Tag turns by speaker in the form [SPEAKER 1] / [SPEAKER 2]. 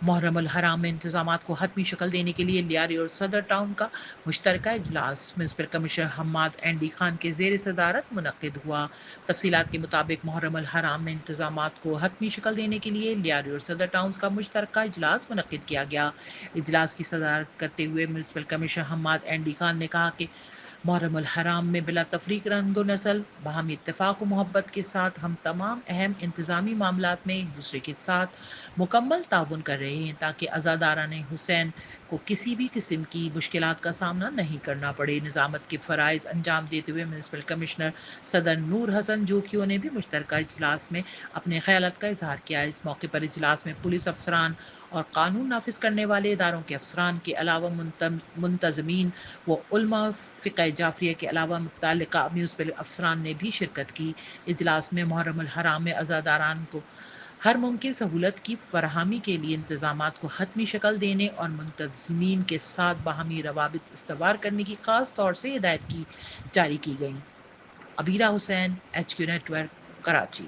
[SPEAKER 1] محرم الحرام میں انتظامات کو حتمی شکل دینے کے لیے لیاری اور صدر ٹاؤن کا مشترکہ اجلاس municipal commissioner Hammad N D Khan کے زیر صدارت منعقد ہوا۔ تفصیلات کے مطابق محرم الحرام میں انتظامات کو حتمی شکل دینے کے لیے لیاری اور صدر ٹاؤنز کا مشترکہ اجلاس منعقد کیا گیا۔ اجلاس کی صدارت کرتے ہوئے municipal commissioner Hammad N D Khan نے کہا کہ محرم الحرام میں بلا تفریق رنگ و نسل باہمی اتفاق و محبت کے ساتھ ہم تمام اہم انتظامی معاملات میں ایک دوسرے کے ساتھ مکمل تعاون کر رہے ہیں تاکہ عزاداران حسین کو کسی بھی قسم کی مشکلات کا سامنا نہیں کرنا پڑے۔ نظامت کے فرائض انجام دیتے ہوئے میونسپل کمشنر صدر نور حسن جوکیو نے بھی مشترکہ اجلاس میں اپنے خیالات کا اظہار کیا۔ اس موقع پر اجلاس میں پولیس افسران اور قانون نافذ کرنے والے اداروں کے افسران کے علاوہ منتظمین و علماء فقہ جعفریہ کے علاوہ متعلقہ میونسپل افسران نے بھی شرکت کی۔ اجلاس میں محرم الحرام میں عزاداران کو ہر ممکن سہولت کی فراہمی کے لیے انتظامات کو حتمی شکل دینے اور منتظمین کے ساتھ باہمی روابط استوار کرنے کی خاص طور سے ہدایت جاری کی گئی۔ Abeera Hussain, H Q network, Karachi.